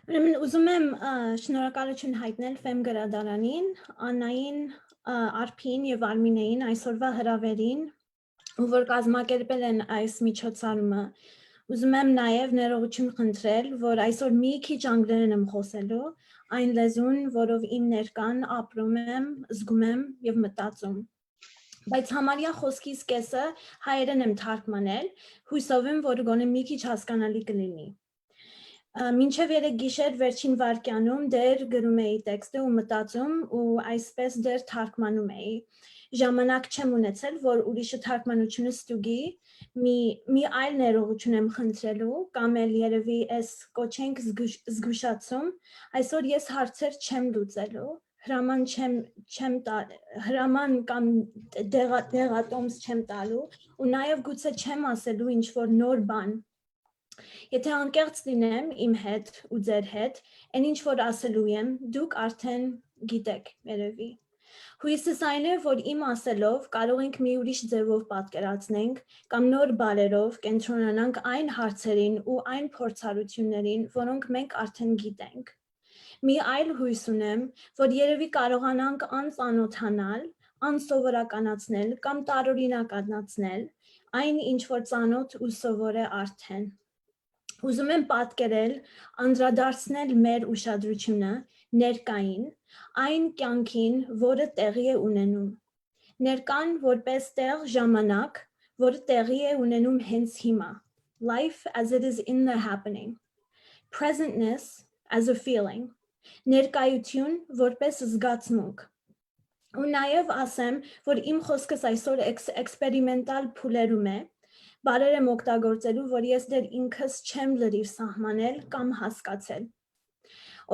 Ուրեմն ուզում եմ շնորհակալություն հայտնել Ֆեմ գրադարանին, Աննային, Արփին եւ Արմինեին այսօրվա հրավերին, ու որ կազմակերպել են այս միջոցառումը։ Ուզում եմ նաև ներողություն խնդրել, որ այսօր մի քիչ անգլերեն եմ խոսելու, այն լեզուն, որով իմ ներկան ապրում եմ, զգում եմ եւ մտածում։ Բայց համարյա խոսքիս կեսը հայերեն եմ թարգմանել, հույսով եմ, որ գոնե մի քիչ հասկանալի կլինի։ Մինչև երեք գիշեր վերջին վարկյանում դեր գրում էի տեքստը ու մտածում ու այսպես դեր թարգմանում էի։ Ժամանակ չեմ ունեցել, որ ուրիշը թարգմանությունը ստուգի, մի այլ ներողություն եմ խնդրելու, կամ էլ երևի այս կոչենք զգուշացում, այսօր ես հարցեր չեմ լուծելու, հրաման կամ դեղատոմս չեմ տալու ու նաև գուցե չեմ ասելու ինչ-որ նոր բան։ Եթե անկեղծ լինեմ իմ հետ ու ձեր հետ, այն ինչ որ ասելու եմ, դուք արդեն գիտեք երևի։ Հույսս այն է, որ իմ ասելով կարող ենք մի ուրիշ ձևով պատկերացնենք կամ նոր բարերով կենտրոնանանք այն հարցերին ու այն փորձառություններին, որոնք մենք արդեն գիտենք։ Մի այլ հույս ունեմ, որ երևի կարողանանք անծանոթանալ, անսովորականացնել կամ տարօրինականացնել այն, ինչ որ ծանոթ ու սովոր է արդեն։ Ուզում եմ պատկերել, անդրադարձնել մեր ուշադրությունը ներկային, այն կյանքին, որը տեղի է ունենում։ Ներկան որպես տեղ ժամանակ, որը տեղի է ունենում հենց հիմա. Life as it is in the happening. Presentness as a feeling. Ներկայություն որպես զգացմունք։ Ու նաև ասեմ, որ իմ խոսքս այսօր էքսպերիմենտալ փուլերում է, բարեր եմ օգտագործելու, որ ես դեռ ինքս չեմ լրիվ սահմանել կամ հասկացել։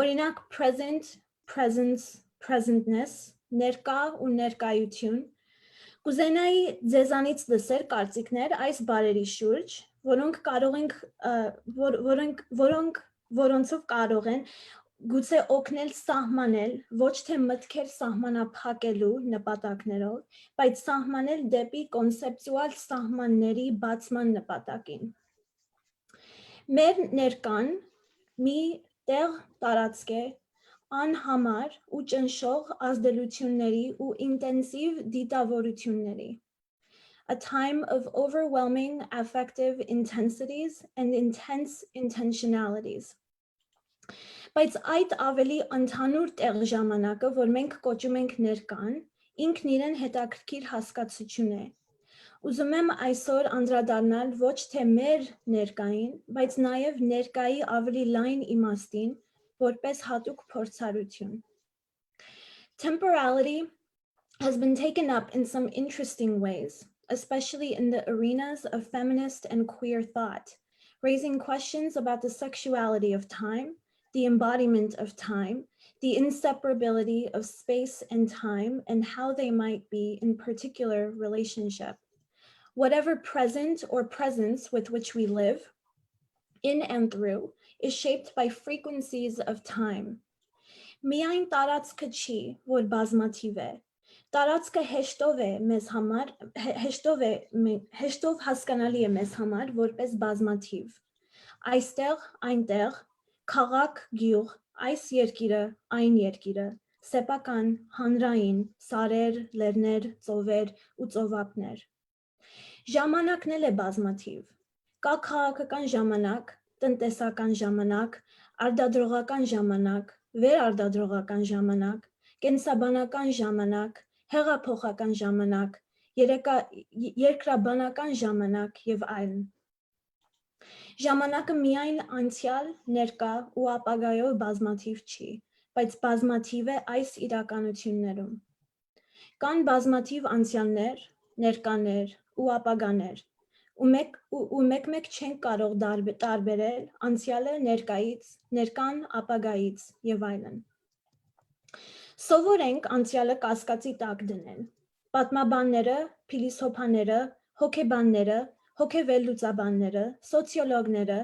Օրինակ present, presence, presentness, ներկա ու ներկայություն։ Կուզենայի ձեզանից լսել կարծիքներ այս բարերի շուրջ, որոնցով կարող են գուցե օգնել սահմանել, ոչ թե մտքեր սահմանափակելու նպատակներով, բայց սահմանել դեպի կոնցեպտուալ սահմանների բացման նպատակին։ Մեր ներկան մի տեղ տարածք է անհամար ու ճնշող ազդելությունների ու ինտենսիվ դիտավորությունների։ A time of overwhelming affective intensities and intense intentionalities. Բայց այդ ավելի ընդհանուր տեղ ժամանակը, որ մենք կոչում ենք ներկան, ինքն իրեն հետաքրքիր հասկացություն է։ Ուզում եմ այսօր անդրադառնալ ոչ թե մեր ներկային, բայց նաև ներկայի ավելի լայն իմաստին, որպես հատուկ փորձառություն։ Temporality has been taken up in some interesting ways, especially in the arenas of feminist and queer thought, raising questions about the sexuality of time, the embodiment of time, the inseparability of space and time, and how they might be in particular relationship. Whatever present or presence with which we live, in and through, is shaped by frequencies of time. Միայն տարածքը չի, որ բազմաթիվ է։ Տարածքը հեշտով է մեզ համար, հեշտով հասկանալի է մեզ համար որպես բազմաթիվ։ Այստեղ, այնտեղ, քաղաք, գյուղ, այս երկիրը, այն երկիրը, սեփական, հանրային, սարեր, լեռներ, ծովեր ու ծովափներ։ Ժամանակն էլ է բազմաթիվ։ Կա քաղաքական ժամանակ, տնտեսական ժամանակ, արտադրողական ժամանակ, վերարտադրողական ժամանակ, կենսաբանական ժամանակ, հեղափոխական ժամանակ, երկրաբանական ժամանակ եւ այլն։ Ժամանակը միայն անցյալ, ներկա ու ապագայով բազմաթիվ չի, բայց բազմաթիվ է այս իրականություններում։ Կան բազմաթիվ անցյալներ, ներկաներ ու ապագաներ, ու մեկ չենք կարող տարբերել անցյալը ներկայից, ներկան ապագայից եւ այլն։ Սովորենք անցյալը կասկածի տակ դնել։ Պատմաբանները, փիլիսոփաները, հոգեբանները, հոգեվերլուծաբանները, սոցիոլոգները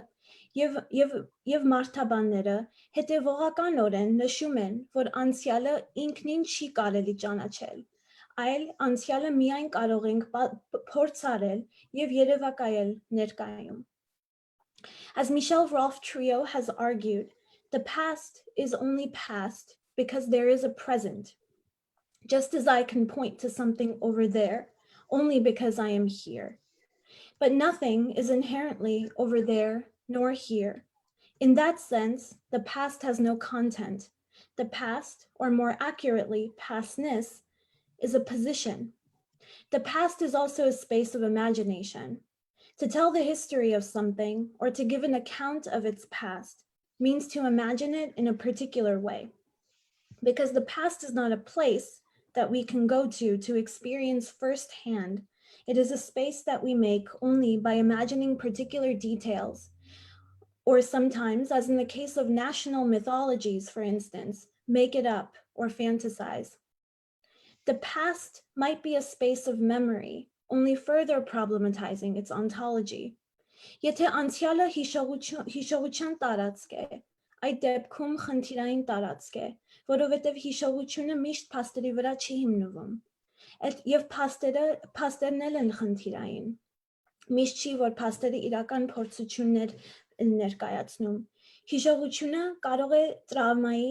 եւ մարդաբանները հետեւողականորեն նշում են, որ անցյալը ինքնին չի կարելի ճանաչել, այլ անցյալը միայն կարող ենք փորձարել եւ երևակայել ներկայում. As Michelle Rolfe Trio has argued, The past is only past because there is a present, just as I can point to something over there only because I am here. But nothing is inherently over there nor here. In that sense, the past has no content. The past, or more accurately, pastness, is a position. The past is also a space of imagination. To tell the history of something or to give an account of its past means to imagine it in a particular way. Because the past is not a place that we can go to experience firsthand. It is a space that we make only by imagining particular details, or sometimes, as in the case of national mythologies, for instance, make it up or fantasize. The past might be a space of memory, only further problematizing its ontology. Եթե անցյալը հիշողության տարածք է, այդ դեպքում խնդիրային տարածք է, որովհետև հիշողությունը միշտ փաստերի վրա չի հիմնվում, եւ փաստերն էլ են խնդիրային։ Միշտ չի, որ փաստերը իրական փորձություններ ներկայացնում։ Հիշողությունը կարող է տրավմայի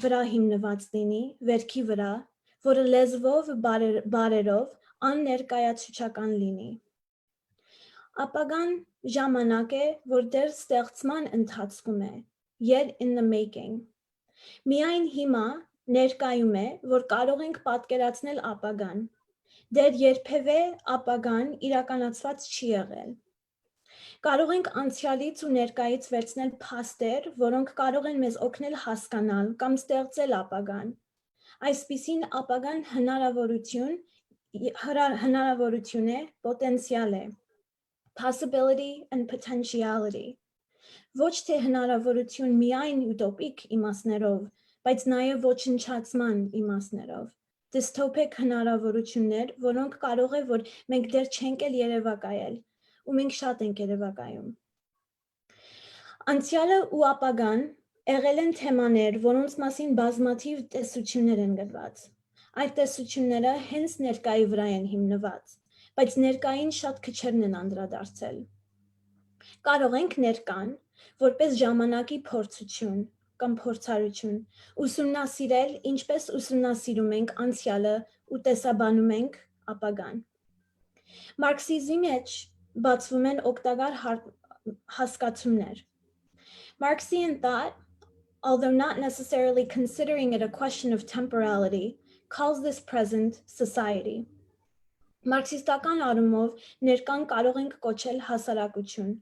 վրա հիմնված լինի, վերքի վրա, որը լեզվով, բարերով աններկայացուցական լինի։ Ապագան ժամանակ է, որ դեռ ստեղծման ընթացքում է, yet in the making։ Միայն հիմա ներկայում է, որ կարող ենք պատկերացնել ապագան։ Դեռ երբևէ ապագան իրականացված չի եղել։ Կարող ենք անցյալից ու ներկայից վերցնել փաստեր, որոնք կարող են մեզ օգնել հասկանալ կամ ստեղծել ապագան։ Այսպիսին ապագան հնարավորություն է, պոտենցիալ է, possibility and potentiality։ Ոչ թե հնարավորություն միայն ուտոպիկ իմաստներով, բայց նաև ոչնչացման իմաստներով։ Dystopic հնարավորություններ, որոնք կարող է, որ մենք դեռ չենք էլ երևակայել, ու մենք շատ ենք երևակայում։ Անցյալը ու ապագան եղել են թեմաներ, որոնց մասին բազմաթիվ տեսություններ են գրված։ Այդ տեսությունները հենց ներկայի վրա են հիմնված, բայց ներկային շատ քչերն են անդրադարձել։ Կարող ենք ներկան, որպես ժամանակի փորձություն կամ փորձառություն, ուսումնասիրել, ինչպես ուսումնասիրում ենք անցյալը ու տեսաբանում ենք ապագան։ Մարքսիզմի մեջ բացվում են օգտակար հասկացումներ։ Marxian thought, although not necessarily considering it a question of temporality, calls this present society. Մարքսիստական առումով ներկան կարող ենք կոչել հասարակություն։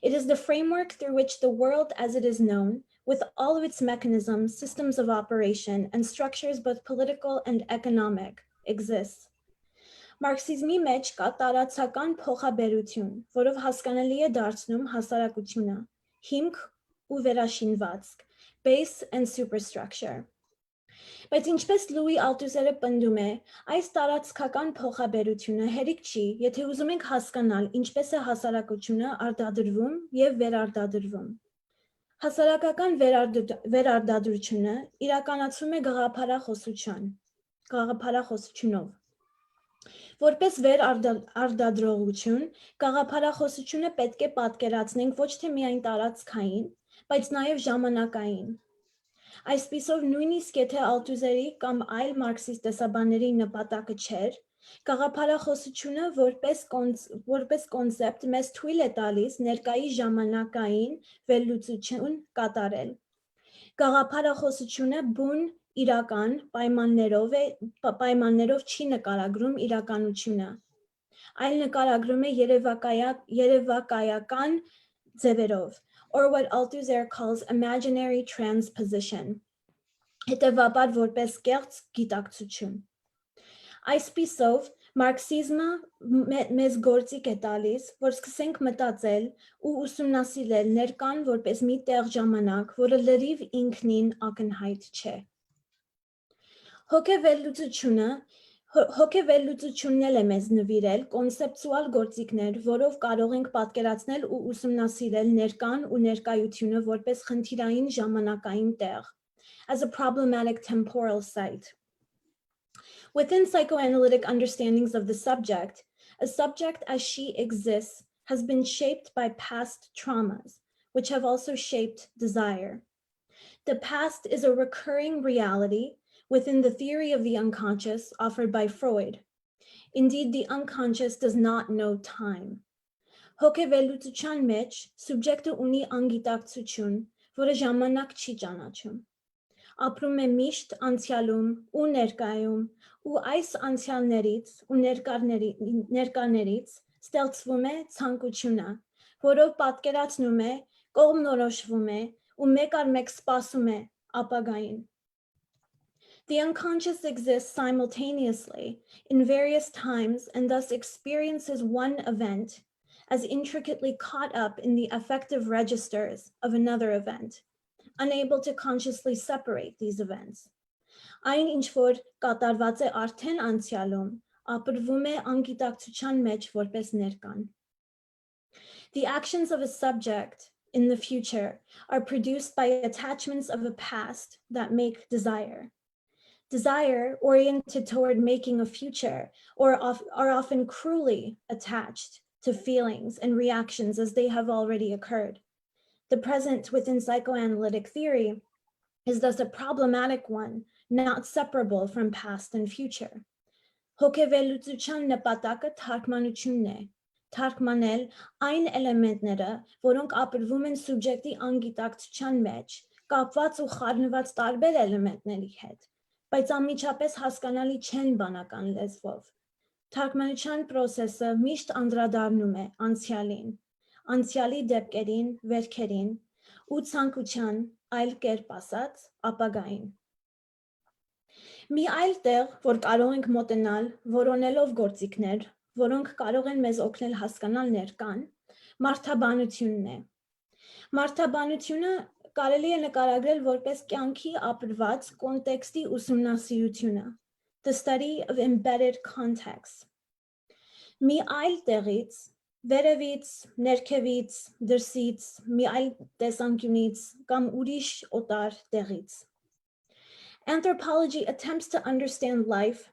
It is the framework through which the world as it is known, with all of its mechanisms, systems of operation, and structures both political and economic, exists. Մարքսիզմի մեջ կա տարածական փոխաբերություն, որով հասկանալի է դարձնում հասարակությունը, հիմք ու վերաշինվածք, base and superstructure։ Բայց ինչպես Լուի Ալթուզերը պնդում է, այս տարածքական փոխաբերությունը հերիք չի, եթե ուզում ենք հասկանալ ինչպես է հասարակությունը արտադրվում եւ վերարտադրվում։ Հասարակական վերարտադրությունը իրականացվում է գաղափարախոսությունով։ Որպես վերարտադրողություն, գաղափարախոսությունը պետք է պատկերացնենք ոչ թե միայն տարածքային, բայց նաև ժամանակային։ Այսպիսով նույնիսկ եթե Ալթուզերի կամ այլ մարքսիստ տեսաբանների նպատակը չէր, գաղափարախոսությունը որպես կոնցեպտ մեզ թույլ է տալիս ներկայի ժամանակային վերլուծություն կատարել։ Գաղափարախոսությունը բուն իրական պայմաններով չի նկարագրում իրականությունը, այլ նկարագրում է երևակայական ձևերով, or what Althusser calls imaginary transposition, հետևաբար որպես կեղծ գիտակցություն։ Այսպիսով, մարքսիզմը մեզ գործիք է տալիս, որ սկսենք մտածել ու ուսումնասիրել ներկան որպես մի տեղ ժամանակ, որը լրիվ ինքնին ակնհայտ չէ։ Հոգեվերլուծությունն էլ է մեզ նվիրել կոնցեպտուալ գործիքներ, որով կարող ենք պատկերացնել ու ուսումնասիրել ներկան ու ներկայությունը որպես խնդիրային ժամանակային տեղ, as a problematic temporal site. Within psychoanalytic understandings of the subject, a subject as she exists has been shaped by past traumas, which have also shaped desire. The past is a recurring reality within the theory of the unconscious offered by Freud. Indeed, the unconscious does not know time. Հոգեվելուծության մեջ սուբյեկտը ունի անգիտակցություն, որը ժամանակ չի ճանաչում։ Ապրում է միշտ անցյալում ու ներկայում, ու այս անցյալներից ու ներկաներից ստեղծվում է ցանկությունը, որով պատկերացնում է, կողմնորոշվում է ու մեկ առ մեկ սպասում է ապագային։ The unconscious exists simultaneously in various times and thus experiences one event as intricately caught up in the affective registers of another event, unable to consciously separate these events. Այն ինչ որ կատարված է արդեն անցյալում, ապրվում է անգիտակցության մեջ որպես ներկան. The actions of a subject in the future are produced by attachments of a past that make desire. Desire oriented toward making a future are often cruelly attached to feelings and reactions as they have already occurred. The present within psychoanalytic theory is thus a problematic one, not separable from past and future. Հոգեվելուծության նպատակը թարգմանությունն է, թարգմանել այն էլեմենտները, որոնք ապրվում են սուբյեկտի անգիտակցության մեջ, կապված ու խառնված տարբեր էլեմենտների հետ, բայց անմիջապես հասկանալի չեն բանական լեզվով։ Թարգմանության process-ը միշտ անդրադառնում է անցյալին, անցյալի դեպքերին, վերքերին ու ցանկության, այլ կերպ ասած, ապագային։ Մի այլ տեղ, որ կարող ենք մոտենալ, որոնելով գործիքներ, որոնք կարող են մեզ օգնել հասկանալ ներկան, մարդաբանությունն է։ Մարդաբանությունը կարելի է նկարագրել որպես կյանքի ապրված կոնտեքստի ուսումնասիրությունը, the study of embedded context. Մի այլ տեղից, վերևից, ներքևից, դրսից, մի այլ տեսանկյունից կամ ուրիշ օտար տեղից. Anthropology attempts to understand life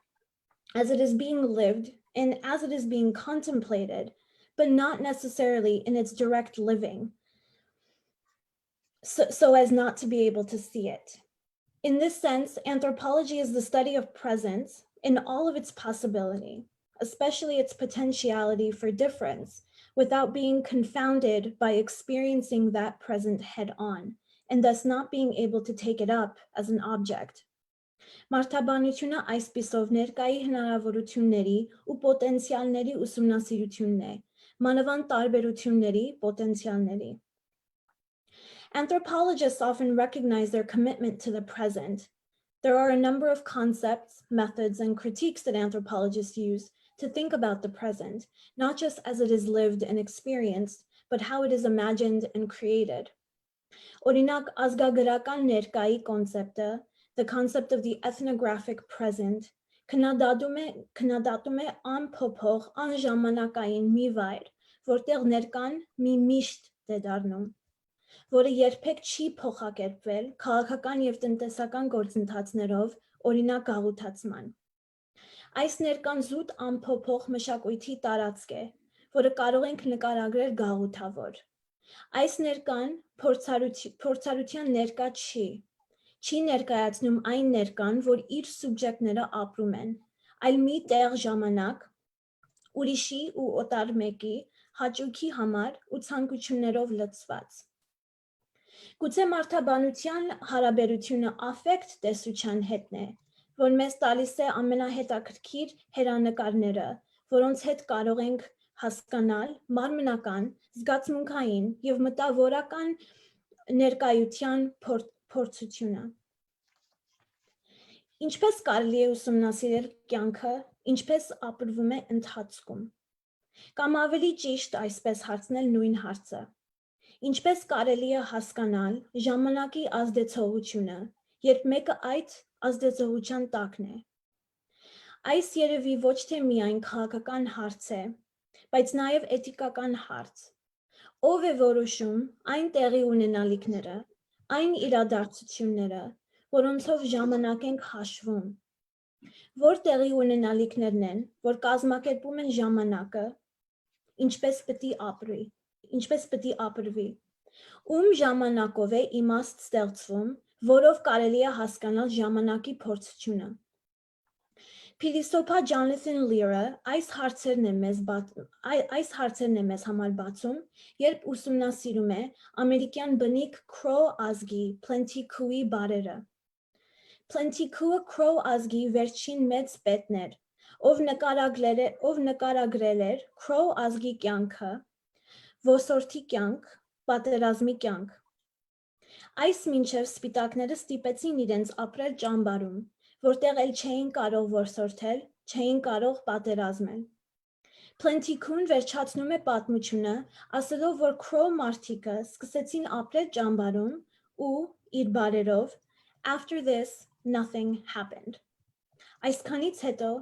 as it is being lived and as it is being contemplated, but not necessarily in its direct living, so as not to be able to see it. In this sense, anthropology is the study of presence in all of its possibility, especially its potentiality for difference, without being confounded by experiencing that present head on, and thus not being able to take it up as an object. Մարդաբանությունը այսպիսով ներկայի հնարավորությունների ու պոտենցիալների ուսումնասիրությունն է, մանավանդ տարբերությունների պոտենցիալների. Anthropologists often recognize their commitment to the present. There are a number of concepts, methods, and critiques that anthropologists use to think about the present, not just as it is lived and experienced, but how it is imagined and created. Օրինակ, ազգագրական ներկայի կոնցեպտը, the concept of the ethnographic present, քննադատում է անփոփոխ, անժամանակային մի վայր, որտեղ ներկան մի միշտ է դառնում, որը երբեք չի փոխակերպվել քաղաքական եւ տնտեսական գործընթացներով, օրինակ գաղութացման։ Այս ներկան զուտ անփոփոխ մշակույթի տարածք է, որը կարող ենք նկարագրել գաղութավոր։ Այս ներկան փորձառության ներկա չի ներկայացնում այն ներկան, որ իր սուբյեկտները ապրում են, այլ մի տեղ ժամանակ, ուրիշի ու օտար մեկի հաճույքի համար ու ցանկություններով լցված։ Գուցե մարդաբանության հարաբերությունը աֆեկտ տեսության հետն է, որ մեզ տալիս է ամենահետաքրքիր հերանեկարները, որոնց հետ կարող ենք հասկանալ մարմնական, զգացմունքային եւ մտավորական ներկայության փորձությունը։ Ինչպես կարելի է ուսումնասիրել կյանքը, ինչպես ապրվում է ընթացքում։ Կամ ավելի ճիշտ այսպես հարցնել նույն հարցը. Ինչպես կարելի է հասկանալ ժամանակի ազդեցողությունը, երբ մեկը այդ ազդեցողության տակն է։ Այս երևի ոչ թե միայն քաղաքական հարց է, բայց նաև էթիկական հարց։ Ով է որոշում այն տեղի ունենալիքները, այն իրադարձությունները, որոնցով ժամանակ ենք հաշվում։ Որ տեղի ունենալիքներն են, որ կազմակերպում են ժամանակը, ինչպես պետք է ապրվի։ Ժամանակով է իմաստ ստեղծվում, որով կարելի է հասկանալ ժամանակի փորձությունը։ Փիլիսոփա Ջոնաթան Լիրը այս հարցերն է մեզ համար բացում, երբ ուսումնասիրում է ամերիկյան բնիկ Crow ազգի Plenty-Coulee բարերը։ Plenty-Coulee Crow ազգի վերջին մեծ պետն էր, ով նկարագրել էր Crow ազգի կյանքը, ոսորթի կյանք, պատերազմի կյանք։ Այս մինչև սպիտակները ստիպեցին իրենց ապրել ճամբարում, որտեղ էլ չէին կարող որսորդել, չէին կարող պատերազմել։ Plenty-Coulee վերջացնում է պատմությունը, ասելով, որ Crow մարդիկը սկսեցին ապրել ճամբարում ու իր բարերով after this nothing happened։ Այսքանից հետո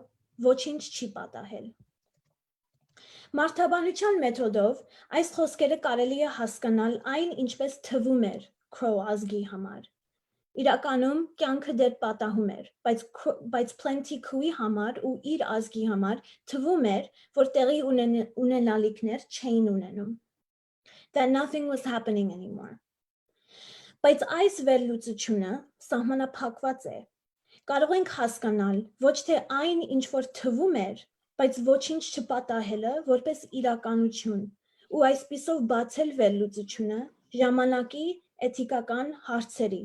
ոչինչ չի պատահել։ Մարդաբանության մեթոդով այս խոսքերը կարելի է հասկանալ այն, ինչպես թվում էր Crow ազգի համար։ Իրականում կյանքը դեռ պատահում էր, բայց Plenty-Coulee համար ու իր ազգի համար թվում էր, որ տեղի ունենալիքներ չէին ունենում։ That nothing was happening anymore։ Բայց այս վերլուծությունը սահմանափակված է։ Կարող ենք հասկանալ ոչ թե այն, ինչ որ թվում էր, բայց ոչինչ չպատահելը որպես իրականություն ու այսպիսով բացել վերլուծությունը ժամանակի էթիկական հարցերի։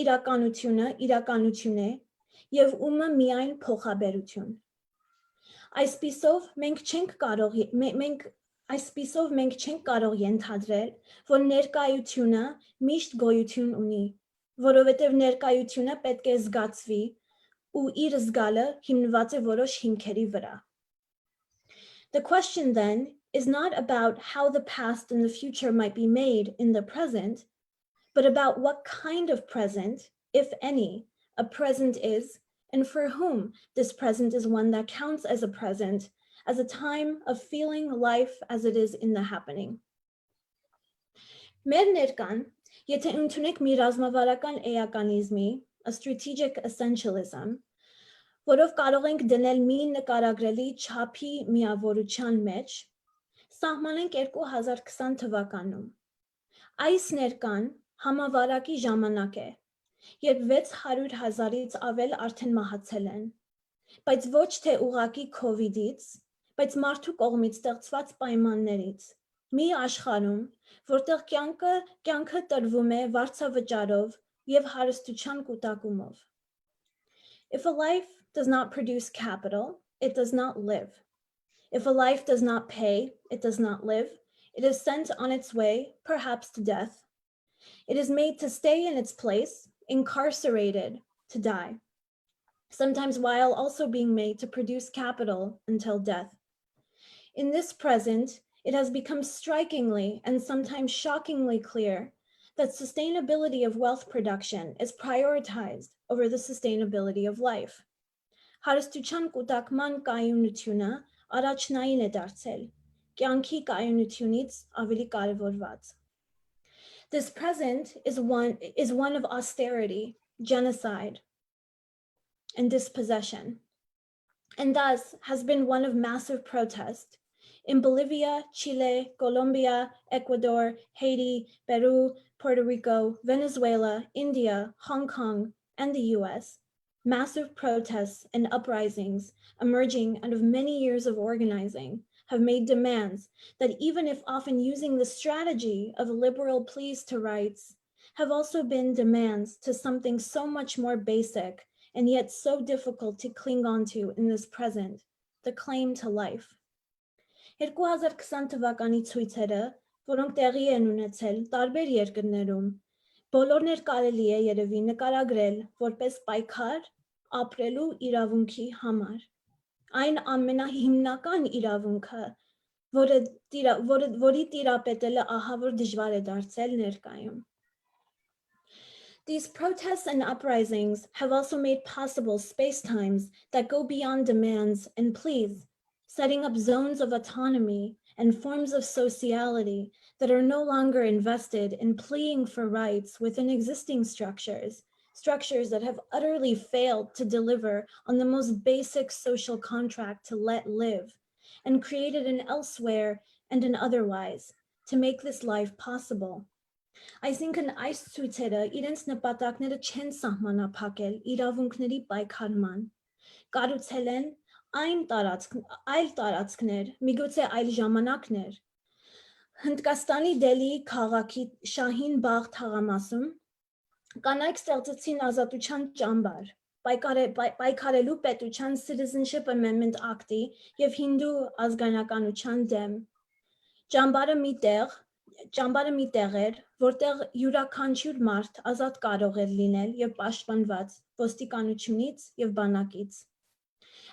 Իրականությունը իրականություն է և ումը միայն փոխաբերություն։ Այսպիսով մենք չենք կարող ենթադրել, որ ներկայությունը միշտ գոյություն ունի, որովհետև ներկայությունը պետք է զգացվի ու իր զգալը հիմնված է որոշ հիմքերի վրա։ The question then is not about how the past and the future might be made in the present, but about what kind of present, if any, a present is, and for whom this present is one that counts as a present, as a time of feeling life as it is in the happening. Մեր ներկան, եթե ընդունեք մի ռազմավարական էականիզմի, a strategic essentialism, որով կարող ենք դնել մի նկարագրելի չափի միավորության մեջ, սահմանենք 2020 թվականում։ Այս ներկան համավարակի ժամանակ է, երբ 600,000-ից ավել արդեն մահացել են, բայց ոչ թե ուղղակի COVID-ից, բայց մարդու կողմից ստեղծված պայմաններից, մի աշխարհում, որտեղ կյանքը տրվում է վարձավճարով և հարստության կուտակումով։ If a life does not produce capital, it does not live. If a life does not pay, it does not live. It is sent on its way, perhaps to death. It is made to stay in its place, incarcerated, to die, sometimes while also being made to produce capital until death. In this present, it has become strikingly and sometimes shockingly clear that sustainability of wealth production is prioritized over the sustainability of life. Հարստության կուտակման կայունությունը առաջնային է դարձել, կյանքի կայունությունից ավելի կարևորված։ This present is one of austerity, genocide, and dispossession, and thus has been one of massive protest in Bolivia, Chile, Colombia, Ecuador, Haiti, Peru, Puerto Rico, Venezuela, India, Hong Kong, and the US. Massive protests and uprisings emerging out of many years of organizing have made demands that, even if often using the strategy of liberal pleas to rights, have also been demands to something so much more basic and yet so difficult to cling onto in this present, the claim to life. 2020 թվականի ցույցերը, որոնք տեղի են ունեցել տարբեր երկրներում, բոլորներ կարելի է երևի նկարագրել որպես պայքար ապրելու իրավունքի համար։ Այն ամենահիմնական իրավունքը, որի տիրապետելը ահավոր դժվար է դարձել ներկայում։ These protests and uprisings have also made possible space-times that go beyond demands and pleas, setting up zones of autonomy and forms of sociality that are no longer invested in pleading for rights within existing structures that have utterly failed to deliver on the most basic social contract to let live, and created an elsewhere and an otherwise, to make this life possible. Այսինքն այս ցույցերը իրենց նպատակները չեն սահմանափակել իրավունքների պայքարման, կառուցել են այլ տարածքներ, միգուցե այլ ժամանակներ։ Հնդկաստանի Դելիի քաղաքի Շահին Բաղ թաղամասում կանայք ստեղծեցին ազատության ճամբար, պայքարելու պետության Citizenship Amendment Act-ի եւ հինդու ազգանականության դեմ։ Ճամբարը մի տեղ էր, որտեղ յուրաքանչյուր մարդ ազատ կարող էր լինել եւ պաշտպանված ոստիկանությունից եւ բանակից։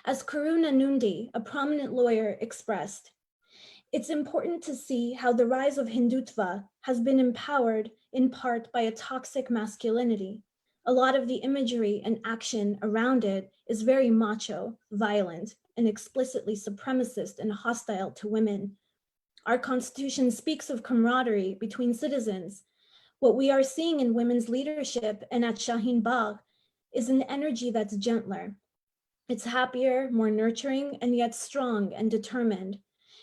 As Karuna Nundi, a prominent lawyer, expressed, it's important to see how the rise of Hindutva has been empowered in part by a toxic masculinity. A lot of the imagery and action around it is very macho, violent, and explicitly supremacist and hostile to women. Our constitution speaks of camaraderie between citizens. What we are seeing in women's leadership and at Shaheen Bagh is an energy that's gentler. It's happier, more nurturing, and yet strong and determined.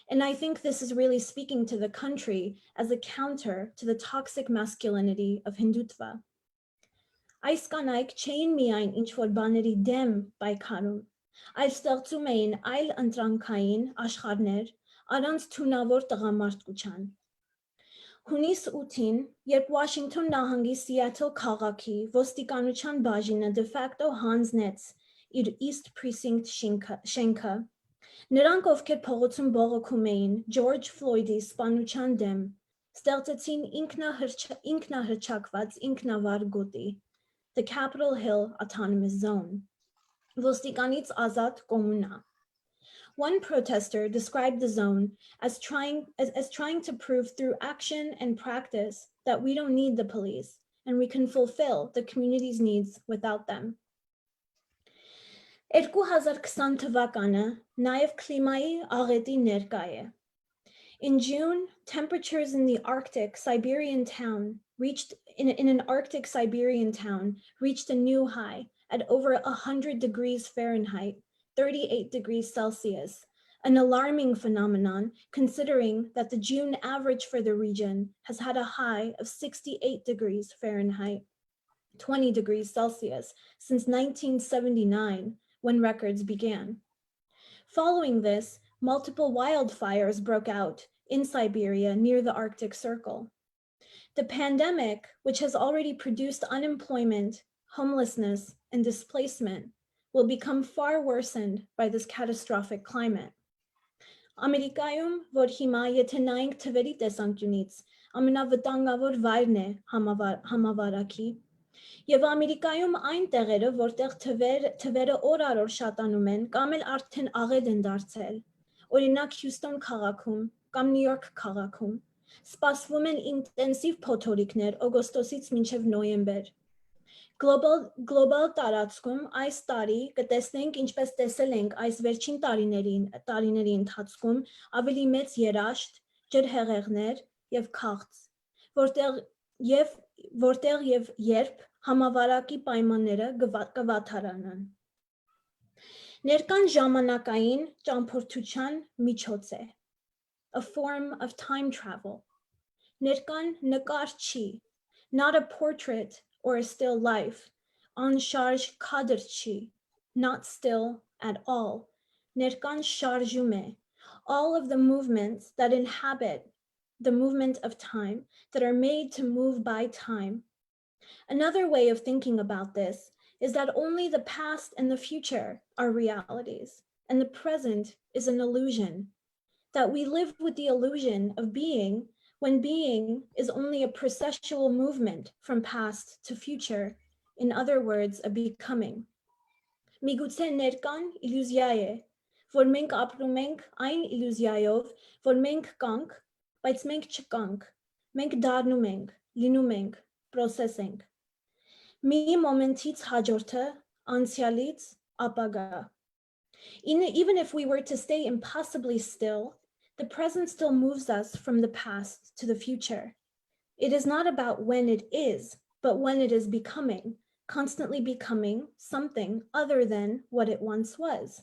And I think this is really speaking to the country as a counter to the toxic masculinity of Hindutva. Այս կանայք չէին միայն ինչ-որ բաների դեմ պայքարում, այլ ստեղծում էին այլ ընտրանքային աշխարհներ, առանց թունավոր տղամարդկության։ Հունիս 8-ին, երբ Վաշինգտոն նահանգի Սիաթլ քաղաքի ոստիկանության բաժինը de facto հանձնեց իր East Precinct շենքը, նրանք, ովքեր փողոցում բողոքում էին Ջորջ Ֆլոյդի սպանության դեմ, ստեղծեցին ինքնահռչակված ինքնավար գոտի, the Capitol Hill Autonomous Zone, ոստիկանից ազատ կոմունա։ One protester described the zone as trying to prove through action and practice that we don't need the police and we can fulfill the community's needs without them. 2020 թվականը նաև клիմայի աղետի ներկա է. In June, temperatures in the Arctic Siberian town reached a new high at over 100 degrees Fahrenheit, 38 degrees Celsius, an alarming phenomenon considering that the June average for the region has had a high of 68 degrees Fahrenheit, 20 degrees Celsius since 1979, when records began. Following this, multiple wildfires broke out in Siberia near the Arctic Circle. The pandemic, which has already produced unemployment, homelessness, and displacement, will become far worsened by this catastrophic climate. Ամերիկայում, որ հիմա եթե նայենք թվերի տեսանկյունից, ամենավտանգավոր վայրն է համավարակի, եւ Ամերիկայում այն տեղերը, որտեղ թվերը օր-առ-օր շատանում են, կամ էլ արդեն աղետ են դարձել, օրինակ Հյուսթոն քաղաքում կամ Նյու Յորք քաղաքում, սպասվում են ինտենսիվ փոթորիկներ օգոստոսից մինչև նոյեմբեր։ Global տարածքում այս տարի կտեսնենք, ինչպես տեսել ենք այս վերջին տարիների ընթացքում, ավելի մեծ երաշտ, ջրհեղեղներ եւ քաղց, որտեղ եւ երբ համավարակի պայմանները կվատարանան։ Ներկան ժամանակային ճամփորդության միջոց է, a form of time travel. Ներկան նկար չի, not a portrait or a still life, անշարժ կադր չի, not still at all. Ներկան շարժում է, all of the movements that inhabit the movement of time, that are made to move by time. Another way of thinking about this is that only the past and the future are realities, and the present is an illusion, that we live with the illusion of being when being is only a processual movement from past to future, in other words, a becoming. Միգուցե ներկան իլյուզիա է, որ մենք ապրում ենք այն իլյուզիայով, որ մենք կանք, բայց մենք չկանք, մենք դառնում ենք, լինում ենք, process ենք։ Մի մոմենտից հաջորդը, անցյալից ապագա։ Even if we were to stay impossibly still, the present still moves us from the past to the future. It is not about when it is, but when it is becoming, constantly becoming something other than what it once was.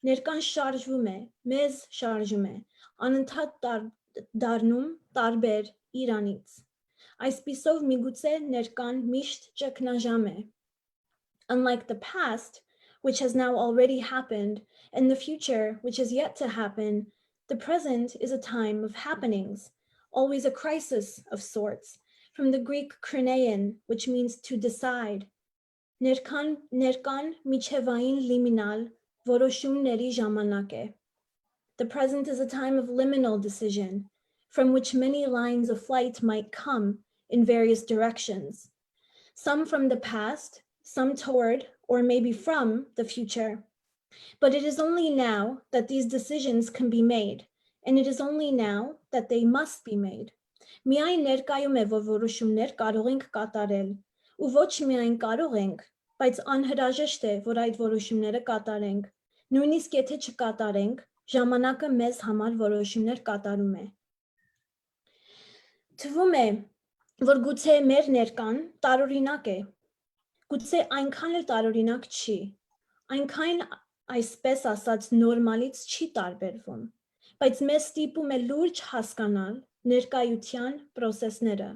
Ներկան շարժվում է, մեզ շարժում է, անընդհատ դառնում տարբեր Իրանից։ Այսպիսով միգուցե ներկան միշտ ճգնաժամ է։ Unlike the past, which has now already happened, and the future, which is yet to happen, the present is a time of happenings, always a crisis of sorts, from the Greek krinein, which means to decide. Ներկան միջևային լիմինալ որոշումների ժամանակ է. The present is a time of liminal decision, from which many lines of flight might come in various directions, some from the past, some toward, or maybe from the future. But it is only now that these decisions can be made, and it is only now that they must be made. Միայն ներկայում է, որ որոշումներ կարող ենք կատարել, ու ոչ միայն կարող ենք, բայց անհրաժեշտ է, որ այդ որոշումները կատարենք, նույնիսկ եթե չկատարենք, ժամանակը մեզ համար որոշումներ կատարում է։ Թվում է, որ գուցե մեր ներկան տարօրինակ է, գուցե այնքան էլ տարօրինակ չի, այնքան այսպես ասած նորմալից չի տարբերվում, բայց մեզ ստիպում է լուրջ հասկանալ ներկայության process-ները.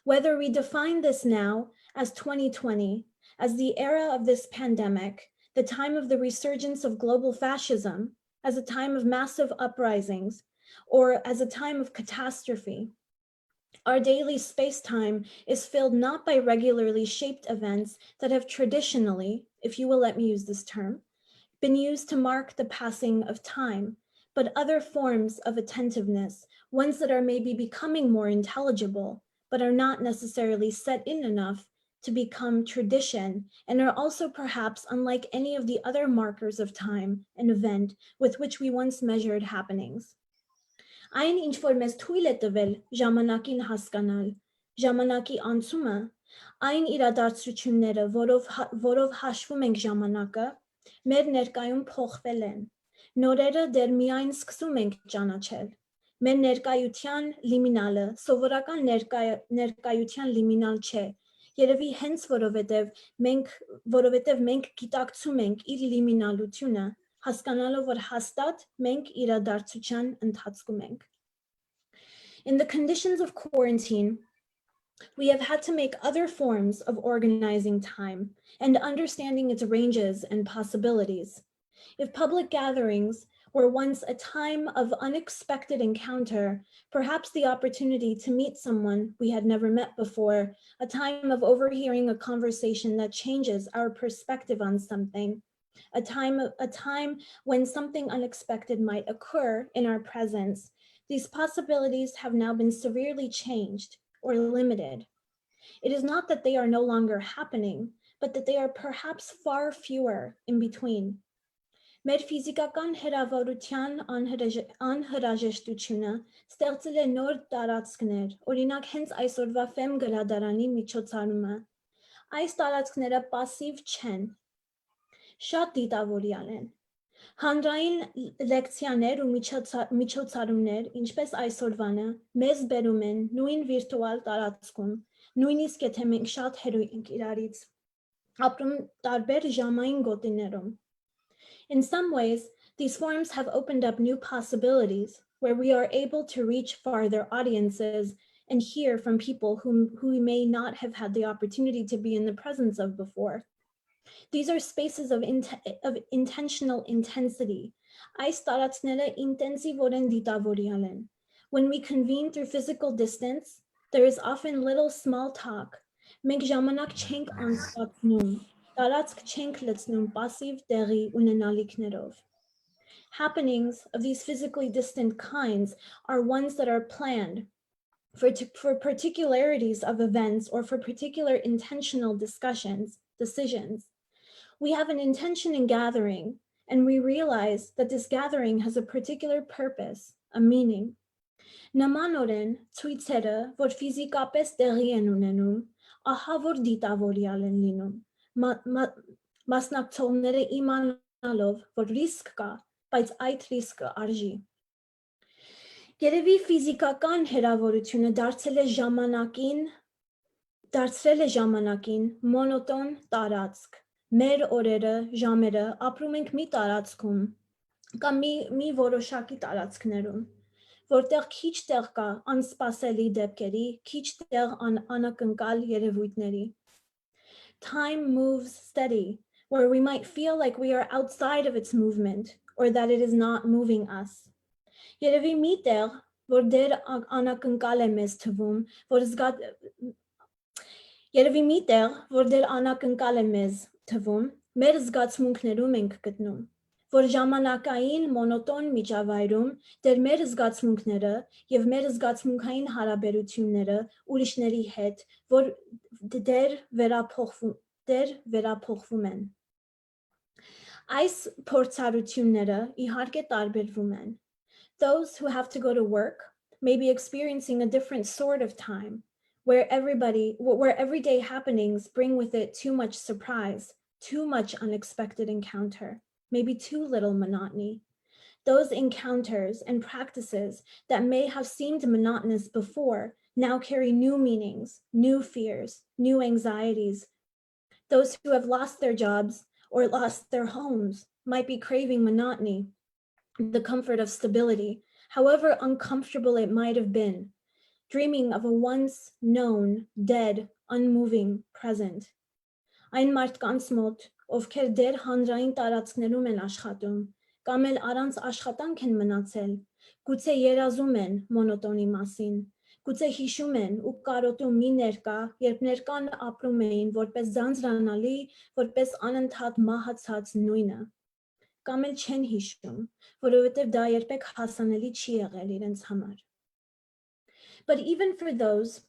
Whether we define this now as 2020, as the era of this pandemic, the time of the resurgence of global fascism, as a time of massive uprisings, or as a time of catastrophe, our daily space-time is filled not by regularly shaped events that have traditionally, if you will let me use this term, been used to mark the passing of time, but other forms of attentiveness, ones that are maybe becoming more intelligible, but are not necessarily set in enough to become tradition, and are also perhaps unlike any of the other markers of time and event with which we once measured happenings. Այն ինչ որ մեզ թույլ է տվել ժամանակին հասկանալ, ժամանակի անցումը, այն իրադարձությունները, որով հաշվում ենք ժամանակը, մեր ներկայում փոխվել են, նորերը դեռ միայն սկսում ենք ճանաչել, մեր ներկայության լիմինալը, սովորական ներկայության լիմինալ չէ, երևի հենց որովհետև մենք գիտակցում ենք իր լիմինալությունը, հասկանալով որ հաստատ մենք իրադարձության ընթացքում ենք. In the conditions of quarantine, we have had to make other forms of organizing time and understanding its ranges and possibilities. If public gatherings were once a time of unexpected encounter, perhaps the opportunity to meet someone we had never met before, a time of overhearing a conversation that changes our perspective on something, a time when something unexpected might occur in our presence, these possibilities have now been severely changed or limited. It is not that they are no longer happening, but that they are perhaps far fewer in between. Մեր ֆիզիկական հեռավորության անհրաժեշտությունը ստեղծել է նոր տարածքներ, օրինակ հենց այսօրվա ֆեմ գրադարանի միջոցառումը։ Այս տարածքները պասիվ չեն, շատ դիտավորյալ են։ Հանրային լեկցիաներ ու միջոցառումներ, ինչպես այսօրվանը, մեզ բերում են նույն վիրտուալ տարածքում, նույնիսկ եթե մենք շատ հեռու ենք իրարից, ապրում տարբեր ժամային գոտիներում։ In some ways, these forums have opened up new possibilities where we are able to reach farther audiences and hear from people who we may not have had the opportunity to be in the presence of before. These are spaces of intentional intensity. Այս տարածքները ինտենսիվորեն դիտավորյալ են. When we convene through physical distance, there is often little small talk. Մենք ժամանակ չենք անցկացնում, տարածք չենք լցնում պասիվ տեղի ունենալիքներով. Happenings of these physically distant kinds are ones that are planned for particularities of events or for particular intentional decisions. We have an intention in gathering, and we realize that this gathering has a particular purpose, a meaning. Նմանորեն ցույցերը, որ ֆիզիկապես տեղի են ունենում, ահա որ դիտավորյալ են լինում, մասնակցողները իմանալով, որ ռիսկ կա, բայց այդ ռիսկը արժի։ Երևի ֆիզիկական հեռավորությունը դարձրել է ժամանակին մոնոտոն տարածք, մեր օրերը, ժամերը ապրում ենք մի տարածքում կամ մի որոշակի տարածքներում, որտեղ քիչ տեղ կա անսպասելի դեպքերի, քիչ տեղ անակնկալ երևույթների։ Time moves steady, where we might feel like we are outside of its movement or that it is not moving us. Երևի մի տեղ, որ դեր անակնկալ է մեզ թվում, Երևի մի տեղ, որ դեր անակնկալ է մեզ թվում, մեր զգացմունքներում ենք գտնում, որ ժամանակային մոնոտոն միջավայրում դեր մեր զգացմունքները եւ մեր զգացմունքային հարաբերությունները ուրիշների հետ, որ դեր վերափոխվում են։ Այս փորձառությունները իհարկե տարբերվում են։ Those who have to go to work may be experiencing a different sort of time, where everyday happenings bring with it too much surprise, too much unexpected encounter, maybe too little monotony. Those encounters and practices that may have seemed monotonous before now carry new meanings, new fears, new anxieties. Those who have lost their jobs or lost their homes might be craving monotony, the comfort of stability, however uncomfortable it might have been, dreaming of a once known, dead, unmoving present. Այն մարդկանց մոտ, ովքեր դեր հանրային տարածքներում են աշխատում, կամ էլ առանց աշխատանք են մնացել, գուցե երազում են մոնոտոնի մասին, գուցե հիշում են ու կարոտում մի ներկա, երբ ներկան ապրում էին որպես ձանձրանալի, որպես անընդհատ մահացած նույնը, կամ էլ չեն հիշում, որովհետև դա երբեք հասանելի չի եղել իրենց համար։ But even for those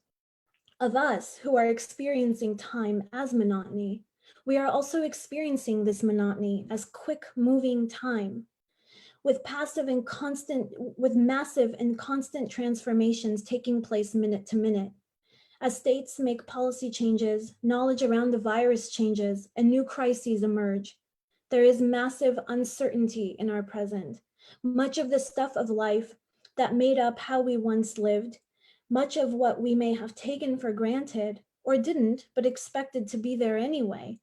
of us who are experiencing time as monotony, we are also experiencing this monotony as quick moving time, with massive and constant transformations taking place minute to minute. As states make policy changes, knowledge around the virus changes, and new crises emerge, there is massive uncertainty in our present. Much of the stuff of life that made up how we once lived, much of what we may have taken for granted or didn't, but expected to be there anyway.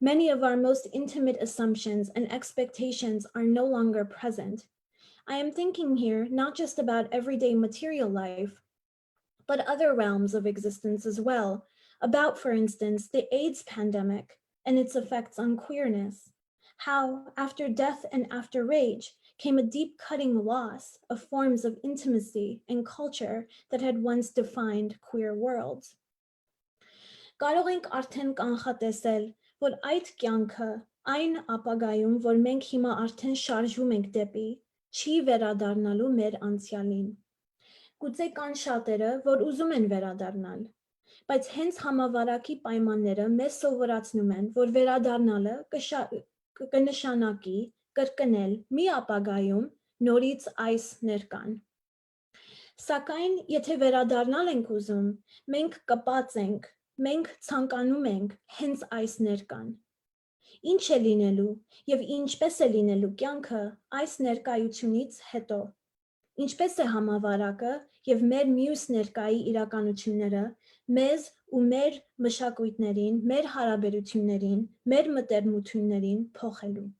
Many of our most intimate assumptions and expectations are no longer present. I am thinking here not just about everyday material life, but other realms of existence as well, about, for instance, the AIDS pandemic and its effects on queerness. How, after death and after rage, came a deep cutting loss of forms of intimacy and culture that had once defined queer worlds. Կարող ենք արդեն կանխատեսել, որ այդ կյանքը, այն ապագայում, որ մենք հիմա արդեն շարժվում ենք դեպի, չի վերադառնալու մեր անցյալին։ Գուցե կան շատերը, որ ուզում են վերադառնալ, բայց հենց համավարակի պայմանները մեզ սովորացնում են, որ վերադառնալը կնշանակի կրկնել մի ապագայում նորից այս ներկան։ Սակայն, եթե վերադառնալ ենք ուզում, մենք կպած ենք, մենք ցանկանում ենք հենց այս ներկան։ Ինչ է լինելու եւ ինչպես է լինելու կյանքը այս ներկայությունից հետո։ Ինչպես է համավարակը եւ մեր մյուս ներկայի իրականությունները մեզ ու մեր մշակույթներին, մեր հարաբերություններին, մեր մտերմություններին փոխելու։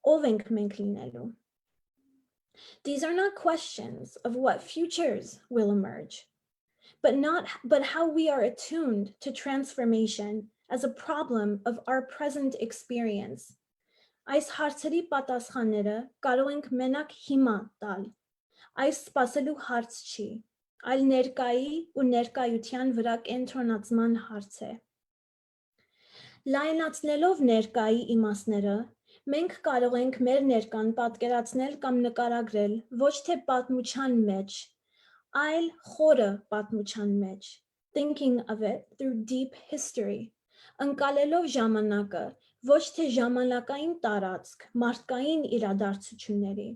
Ով ենք մենք լինելու։ These are not questions of what futures will emerge, but how we are attuned to transformation as a problem of our present experience. Այս հարցերի պատասխանները կարող ենք մենակ հիմա տալ։ Այս սպասելու հարց չի, այլ ներկայի ու ներկայության վրա կենտրոնացման հարց է։ Լայնացնելով ներկայի իմաստները, մենք կարող ենք մեր ներկան պատկերացնել կամ նկարագրել ոչ թե պատմության մեջ, այլ խորը պատմության մեջ, thinking of it through deep history, ընկալելով ժամանակը ոչ թե ժամանակային տարածք, մարդկային իրադարձությունների,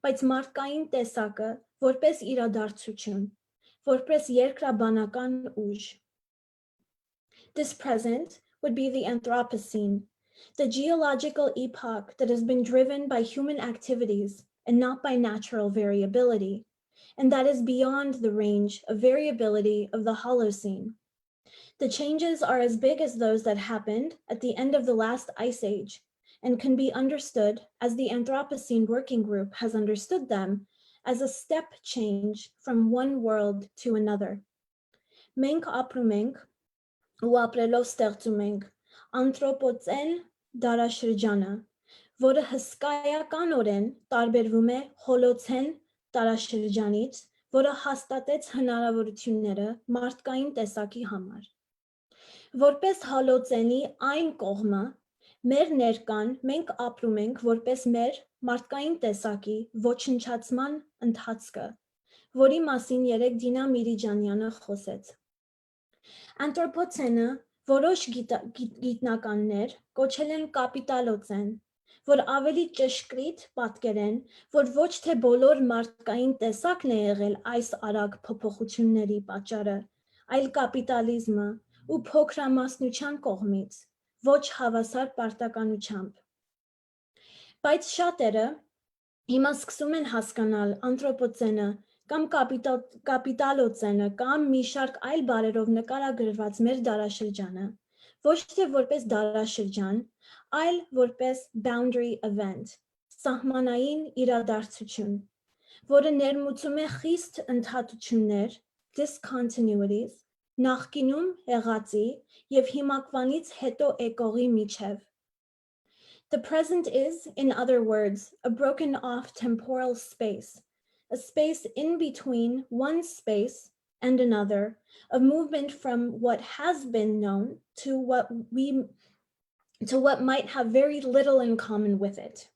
բայց մարդկային տեսակը որպես իրադարձություն, որպես երկրաբանական ուժ։ This present would be the Anthropocene, the geological epoch that has been driven by human activities and not by natural variability, and that is beyond the range of variability of the Holocene. The changes are as big as those that happened at the end of the last ice age and can be understood, as the Anthropocene Working Group has understood them, as a step change from one world to another. Մենք ապրում ենք ու ապրելով ստեղծում ենք անթրոպոցեն դարաշրջանը, որը հսկայականորեն տարբերվում է հոլոցեն դարաշրջանից, որը հաստատեց հնարավորությունները մարդկային տեսակի համար։ Որպես հոլոցենի այն կողմը, մեր ներկան մենք ապրում ենք որպես մեր մարդկային տեսակի ոչնչացման ընթացքը, որի մասին երեք Դինա Միրիջանյանը խոսեց։ Անթրոպոցենը որոշ գիտնականներ կոչել են կապիտալոցեն, որ ավելի ճշգրիտ պատկերեն, որ ոչ թե բոլոր մարդկային տեսակն է եղել այս արագ փոփոխությունների պատճառը, այլ կապիտալիզմը ու փոքրամասնության կողմից, ոչ հավասար պարտականությամբ։ Բայց շատերը հիմա սկսում են հասկանալ անթրոպոցենը կամ կապիտալոցենը կամ մի շարք այլ բառերով նկարագրված մեր դարաշրջանը, ոչ թե որպես դարաշրջան, այլ որպես boundary event, սահմանային իրադարձություն, որը ներմուծում է խիստ ընդհատություններ, discontinuities, նախկինում եղածի և հիմակվանից հետո եկողի միջև։ The present is, in other words, a broken off temporal space, a space in between one space and another, a movement from what has been known to what might have very little in common with it.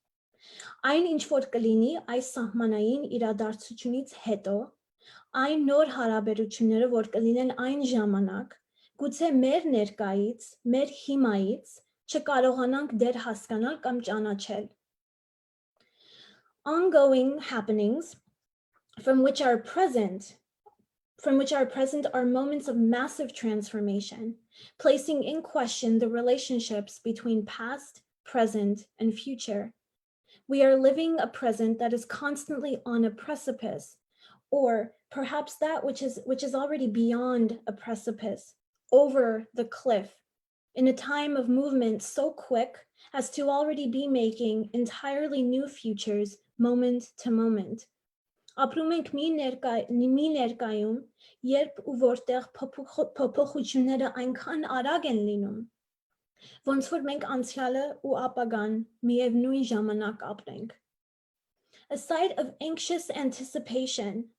Այն ինչ որ կլինի այս սահմանային իրադարձությունից հետո, այն նոր հարաբերությունները, որ կլինեն այն ժամանակ, գուցե մեր ներկայից, մեր հիմայից չկարողանանք դեռ հասկանալ կամ ճանաչել։ Ongoing happenings from which are present are moments of massive transformation, placing in question the relationships between past, present, and future. We are living a present that is constantly on a precipice, or perhaps that which is already beyond a precipice, over the cliff, in a time of movement so quick as to already be making entirely new futures moment to moment. Ապրում ենք մի ներկայում, երբ ու որտեղ փոփոխությունները այնքան արագ են լինում, ոնց որ մենք անցյալը ու ապագան միևնույն ժամանակ ապրենք. A sight of anxious anticipation.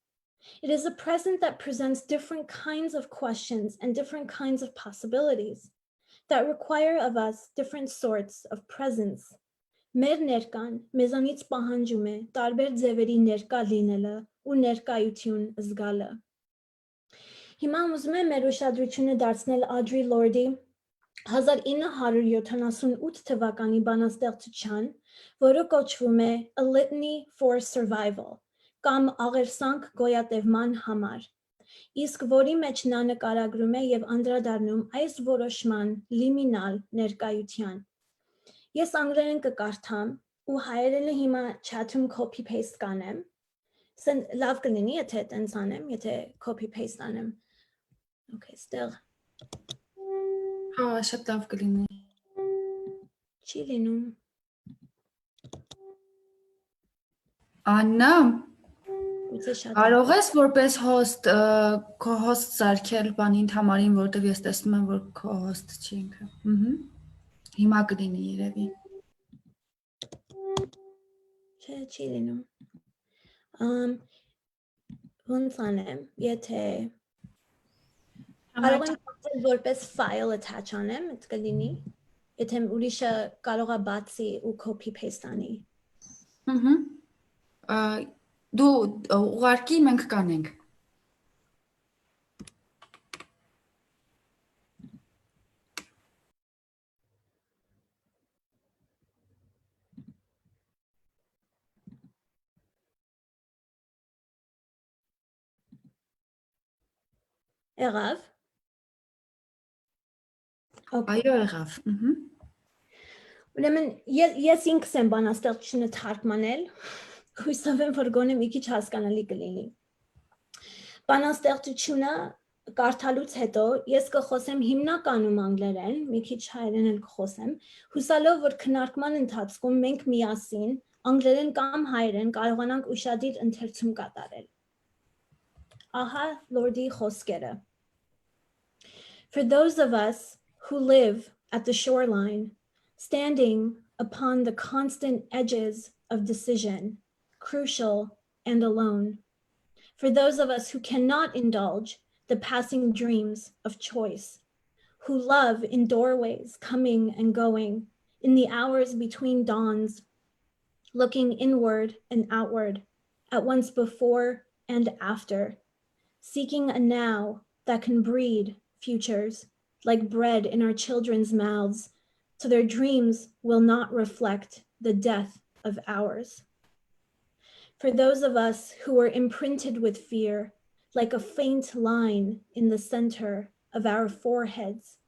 It is a present that presents different kinds of questions and different kinds of possibilities that require of us different sorts of presence. Մեր ներկան մեզանից պահանջում է տարբեր ձևերի ներկա լինելը ու ներկայություն զգալը։ Հիմա ուզում եմ մեր ուշադրությունը դարձնել Ադրի Լորդի 1978 թվականի բանաստեղծության, որը կոչվում է A Litany for Survival, կամ աղերսանք գոյատևման համար, իսկ որի մեջ նա նկարագրում է և անդրադառնում այս որոշման լիմինալ ներկայության։ Ես անգլերեն կկարդամ ու հայերենը հիմա chat-ում copy paste կանեմ։ Լավ կլինի, եթե տենց անեմ, եթե copy paste անեմ։ Okay, still. Հա, շատ լավ կլինի։ Չի լինում։ Աննա, Գուցե շատ։ կարող ես որպես host քո host սարքել բանին Թամարին, որտեղ ես տեսնում եմ, որ քո host չի ինքը։ Հիմա կլինի երևի։ Չի լինում։ Ոնց անեմ, եթե կարող եմ որպես file attach անեմ, այդ կլինի, եթե ուրիշը կարող է բացի ու copy paste անի։ Դու ուղարկի, մենք կանենք։ Եղավ։ Այո, եղավ։ Ուրեմն ես ինքս եմ բանաստեղծությունը թարգմանել, հույսով եմ, որ գոնե մի քիչ հասկանալի կլինի։ Բանաստեղծությունը կարդալուց հետո ես կխոսեմ հիմնականում անգլերեն, մի քիչ հայերեն էլ կխոսեմ, հուսալով, որ քննարկման ընթացքում մենք միասին անգլերեն կամ հայերեն կարողանանք ուշադիր ընթերցում կատարել։ Ահա Լորդի խոսքերը։ For those of us who live at the shoreline, standing upon the constant edges of decision, crucial and alone. For those of us who cannot indulge the passing dreams of choice, who love in doorways coming and going, in the hours between dawns, looking inward and outward, at once before and after, seeking a now that can breed futures like bread in our children's mouths, so their dreams will not reflect the death of ours. For those of us who are imprinted with fear, like a faint line in the center of our foreheads,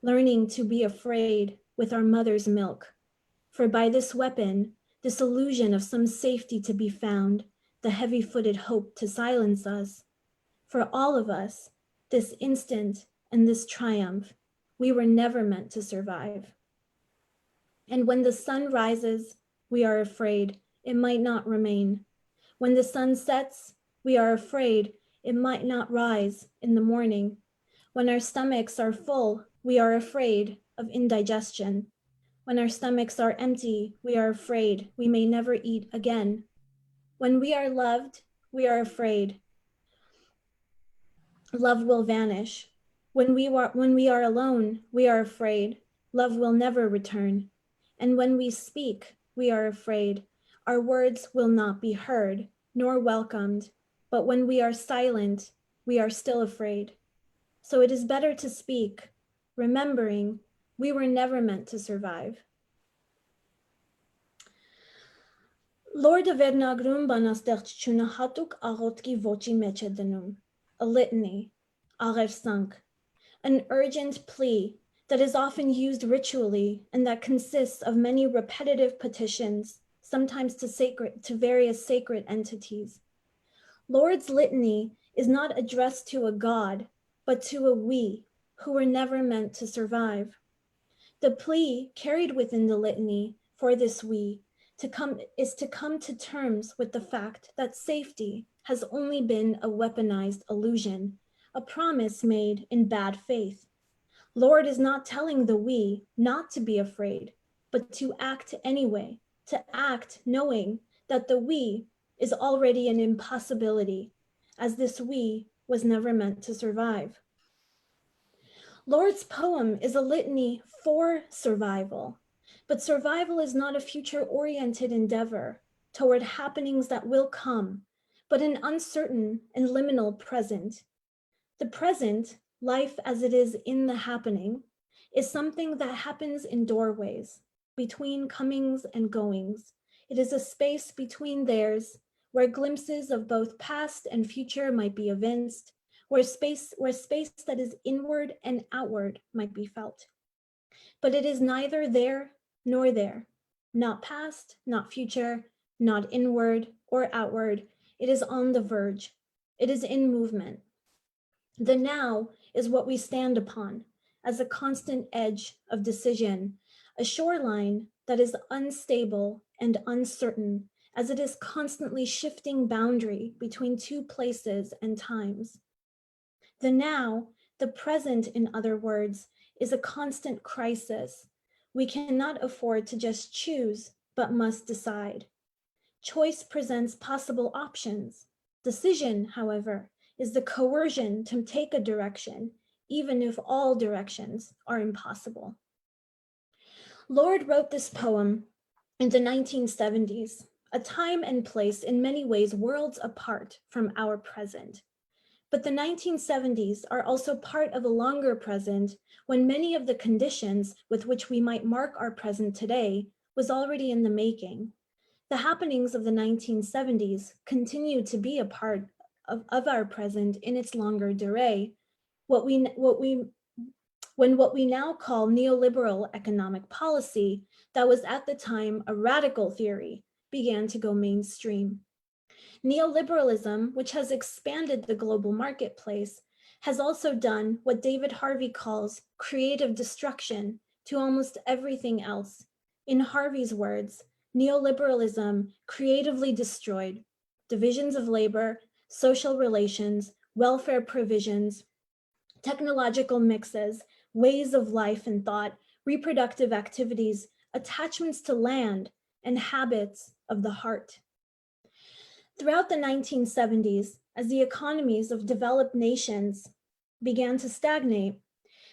learning to be afraid with our mother's milk, for by this weapon, this illusion of some safety to be found, the heavy-footed hope to silence us, for all of us, this instant and this triumph, we were never meant to survive. And when the sun rises, we are afraid it might not remain. When the sun sets, we are afraid it might not rise in the morning. When our stomachs are full, we are afraid of indigestion. When our stomachs are empty, we are afraid we may never eat again. When we are loved, we are afraid love will vanish. When we are alone, we are afraid love will never return. And when we speak, we are afraid our words will not be heard nor welcomed. But when we are silent, we are still afraid. So it is better to speak, remembering we were never meant to survive. Լորդը վերնագրում բանաստեղծությունը հատուկ աղոթքի ոճի մեջ է դնում, a litany, աղերսանք, an urgent plea that is often used ritually and that consists of many repetitive petitions, sometimes to various sacred entities. Lord's litany is not addressed to a God, but to a we who were never meant to survive. The plea carried within the litany for this we is to come to terms with the fact that safety has only been a weaponized illusion, a promise made in bad faith. Lord is not telling the we not to be afraid, but to act anyway, to act knowing that the we is already an impossibility, as this we was never meant to survive. Lord's poem is a litany for survival, but survival is not a future-oriented endeavor toward happenings that will come, but an uncertain and liminal present. The present, life as it is in the happening, is something that happens in doorways, between comings and goings. It is a space between theirs, where glimpses of both past and future might be evinced, where space that is inward and outward might be felt. But it is neither there nor there, not past, not future, not inward or outward. It is on the verge. It is in movement. The now is what we stand upon as a constant edge of decision, a shoreline that is unstable and uncertain as it is constantly shifting boundary between two places and times. The now, the present in other words, is a constant crisis. We cannot afford to just choose, but must decide. Choice presents possible options. Decision, however, is the coercion to take a direction, even if all directions are impossible. Lord wrote this poem in the 1970s, a time and place in many ways worlds apart from our present. But the 1970s are also part of a longer present when many of the conditions with which we might mark our present today was already in the making. The happenings of the 1970s continue to be a part of our present in its longer durée, what we now call neoliberal economic policy, that was at the time a radical theory, began to go mainstream. Neoliberalism, which has expanded the global marketplace, has also done what David Harvey calls creative destruction to almost everything else. In Harvey's words, neoliberalism creatively destroyed divisions of labor, social relations, welfare provisions, technological mixes, ways of life and thought, reproductive activities, attachments to land, and habits of the heart. Throughout the 1970s, as the economies of developed nations began to stagnate,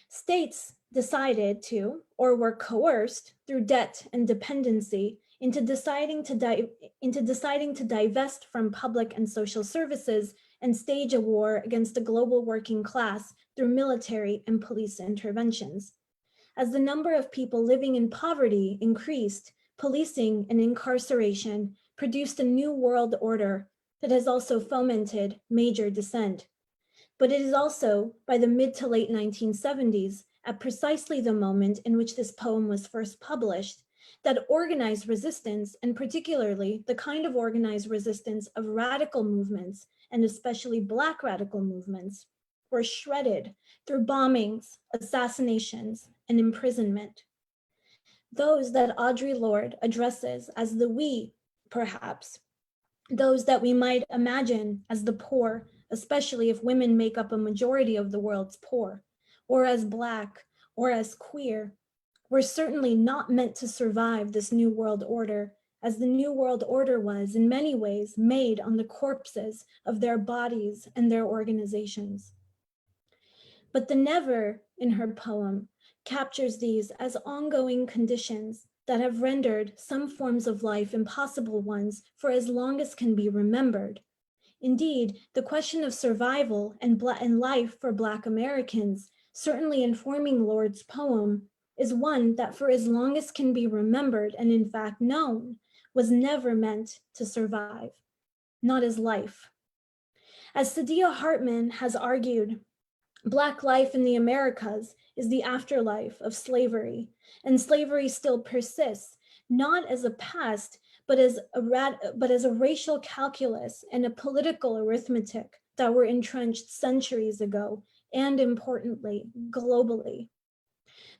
states decided to, or were coerced through debt and dependency into deciding to divest from public and social services and stage a war against the global working class through military and police interventions. As the number of people living in poverty increased, policing and incarceration produced a new world order that has also fomented major dissent. But it is also by the mid to late 1970s, at precisely the moment in which this poem was first published, that organized resistance, and particularly the kind of organized resistance of radical movements, and especially Black radical movements, were shredded through bombings, assassinations, and imprisonment. Those that Audre Lorde addresses as the we, perhaps, those that we might imagine as the poor, especially if women make up a majority of the world's poor, or as Black, or as queer, were certainly not meant to survive this new world order, as the new world order was in many ways made on the corpses of their bodies and their organizations. But the Never in her poem captures these as ongoing conditions that have rendered some forms of life impossible ones for as long as can be remembered. Indeed, the question of survival and life for Black Americans, certainly informing Lorde's poem, is one that for as long as can be remembered and in fact known, was never meant to survive, not as life. As Saidiya Hartman has argued, Black life in the Americas is the afterlife of slavery, and slavery still persists, not as a past, but as a racial calculus and a political arithmetic that were entrenched centuries ago, and importantly, globally.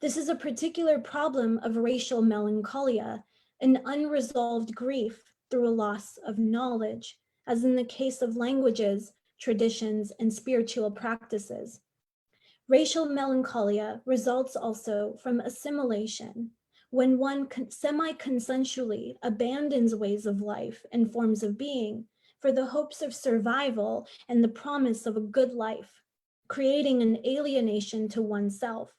This is a particular problem of racial melancholia, an unresolved grief through a loss of knowledge, as in the case of languages, traditions, and spiritual practices. Racial melancholia results also from assimilation, when one semi-consensually abandons ways of life and forms of being for the hopes of survival and the promise of a good life, creating an alienation to oneself.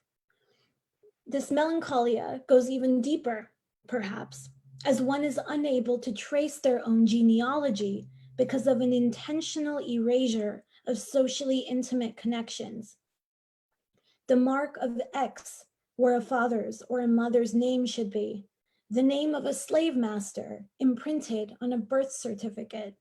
This melancholia goes even deeper, perhaps, as one is unable to trace their own genealogy because of an intentional erasure of socially intimate connections. The mark of X, where a father's or a mother's name should be, the name of a slave master imprinted on a birth certificate.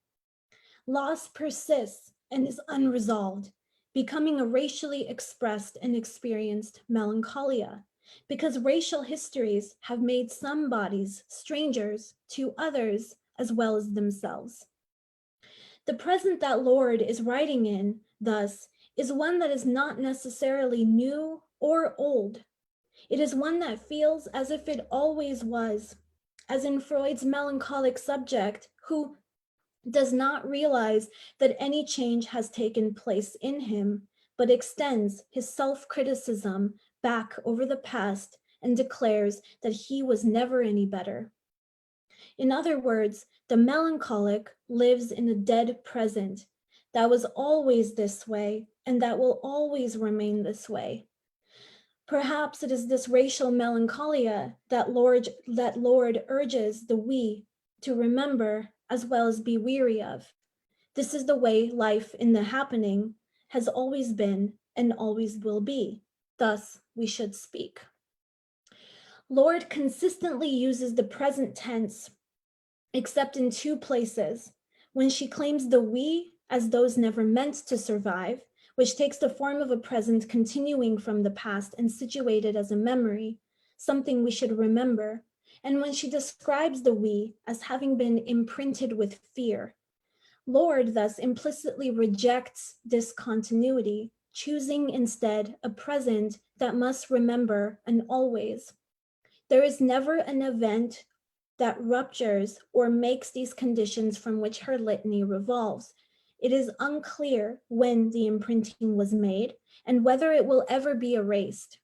Loss persists and is unresolved, becoming a racially expressed and experienced melancholia, because racial histories have made some bodies strangers to others as well as themselves. The present that Lorde is writing in, thus, is one that is not necessarily new or old. It is one that feels as if it always was, as in Freud's melancholic subject, who does not realize that any change has taken place in him, but extends his self-criticism back over the past and declares that he was never any better. In other words, the melancholic lives in a dead present that was always this way and that will always remain this way. Perhaps it is this racial melancholia that Lorde urges the we to remember as well as be weary of. This is the way life in the happening has always been and always will be. Thus, we should speak. Lorde consistently uses the present tense, except in two places, when she claims the we as those never meant to survive, which takes the form of a present continuing from the past and situated as a memory, something we should remember, and when she describes the we as having been imprinted with fear. Lorde thus implicitly rejects this continuity, choosing instead a present that must remember an always. There is never an event that ruptures or makes these conditions from which her litany revolves. It is unclear when the imprinting was made and whether it will ever be erased.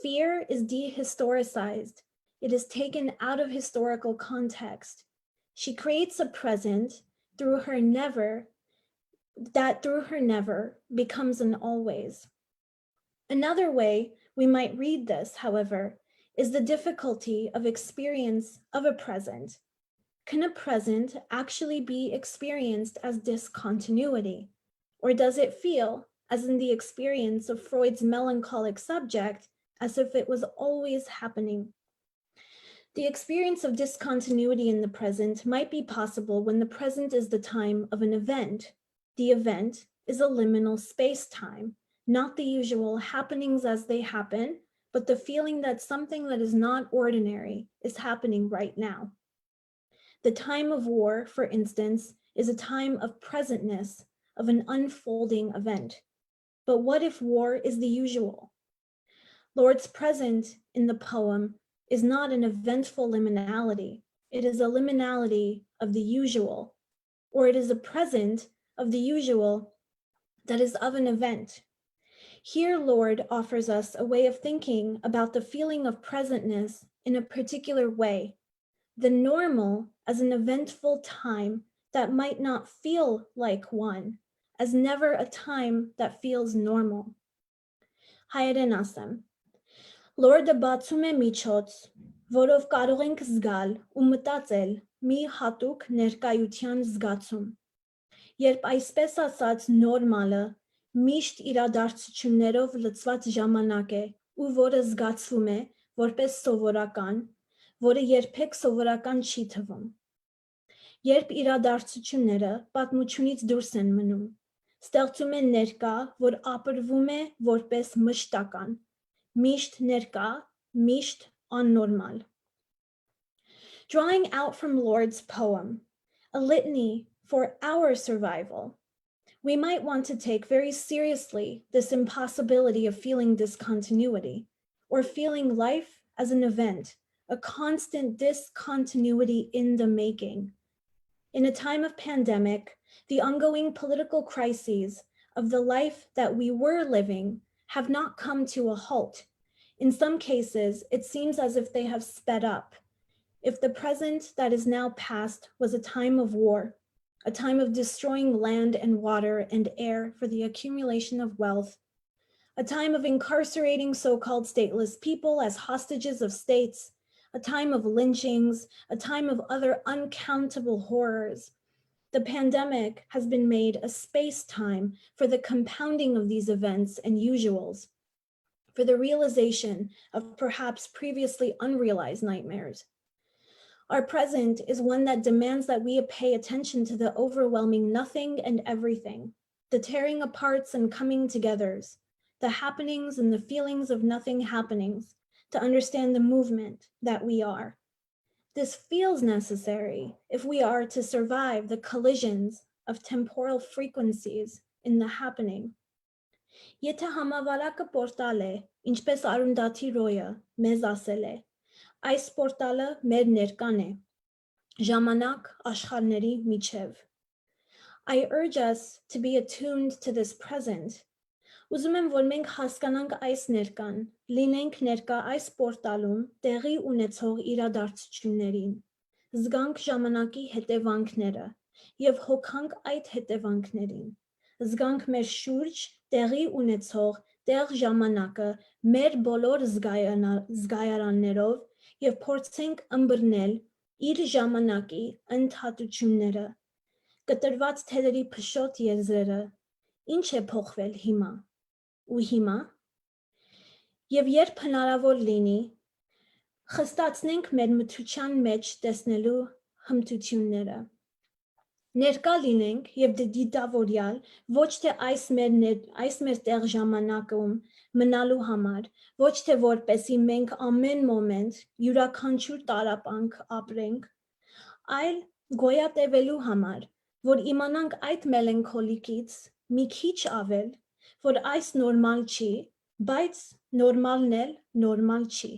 Fear is dehistoricized. It is taken out of historical context. She creates a present through her never, that through her never becomes an always. Another way we might read this, however, is the difficulty of experience of a present. Can a present actually be experienced as discontinuity? Or does it feel, as in the experience of Freud's melancholic subject, as if it was always happening? The experience of discontinuity in the present might be possible when the present is the time of an event. The event is a liminal space-time, not the usual happenings as they happen, but the feeling that something that is not ordinary is happening right now. The time of war, for instance, is a time of presentness, of an unfolding event. But what if war is the usual? Lord's present in the poem is not an eventful liminality. It is a liminality of the usual, or it is a present of the usual that is of an event. Here, Lord offers us a way of thinking about the feeling of presentness in a particular way, the normal as an eventful time that might not feel like one, as never a time that feels normal. Հայերեն ասեմ, Լորդը բացում է միջոց, որով կարող ենք զգալ ու մտածել մի հատուկ ներկայության զգացում։ Երբ այսպես ասած նորմալը միշտ իրադարձություններով լցված ժամանակ է ու որը զգացվում է որպես սովորական, որը երբեք սովորական չի թվում։ Երբ իրադարձությունները պատմությունից դուրս են մնում, ստեղծում են ներկա, որ ապրվում է որպես մշտական, միշտ ներկա, միշտ unnormal. Drawing out from Lord's poem, a litany for our survival, we might want to take very seriously this impossibility of feeling discontinuity, or feeling life as an event, a constant discontinuity in the making. In a time of pandemic, the ongoing political crises of the life that we were living have not come to a halt. In some cases, it seems as if they have sped up. If the present that is now past was a time of war, a time of destroying land and water and air for the accumulation of wealth, a time of incarcerating so-called stateless people as hostages of states, a time of lynchings, a time of other uncountable horrors, the pandemic has been made a space-time for the compounding of these events and usuals, for the realization of perhaps previously unrealized nightmares. Our present is one that demands that we pay attention to the overwhelming nothing and everything, the tearing aparts and coming togethers, the happenings and the feelings of nothing happenings, to understand the movement that we are. This feels necessary if we are to survive the collisions of temporal frequencies in the happening. Եթե համավարակը պորտալ է, ինչպես Արունդաթի Ռոյը մեզ ասել է, այս պորտալը մեր ներկան է, ժամանակ աշխարհների միջև. I urge us to be attuned to this present. Ուզում եմ, որ մենք հասկանանք այս ներկան, լինենք ներկա այս պորտալում տեղի ունեցող իրադարձություններին, զգանք ժամանակի հետևանքները և հոգանք այդ հետևանքներին, զգանք մեր շուրջ տեղի ունեցող տեղ ժամանակը մեր բոլոր զգայարաններով և փորձենք ըմբռնել իր ժամանակի ընդհատությունները, կտրված թելերի փշոտ եզրերը, ինչ է փոխվել հիմա, ու հիմա, և երբ հնարավոր լինի, խստացնենք մեր մթության մեջ տեսնելու հմտությունները, ներկա լինենք և դիտավորյալ ոչ թե այս մեր տեղ ժամանակում մնալու համար, ոչ թե որպեսի մենք ամեն մոմենտ յուրաքանչյուր տառապանք ապրենք, այլ գոյատևելու համար, որ իմանանք այդ մելանքոլիկից մի քիչ ավել, որ այս նորմալ չի, բայց նորմալն էլ նորմալ չի։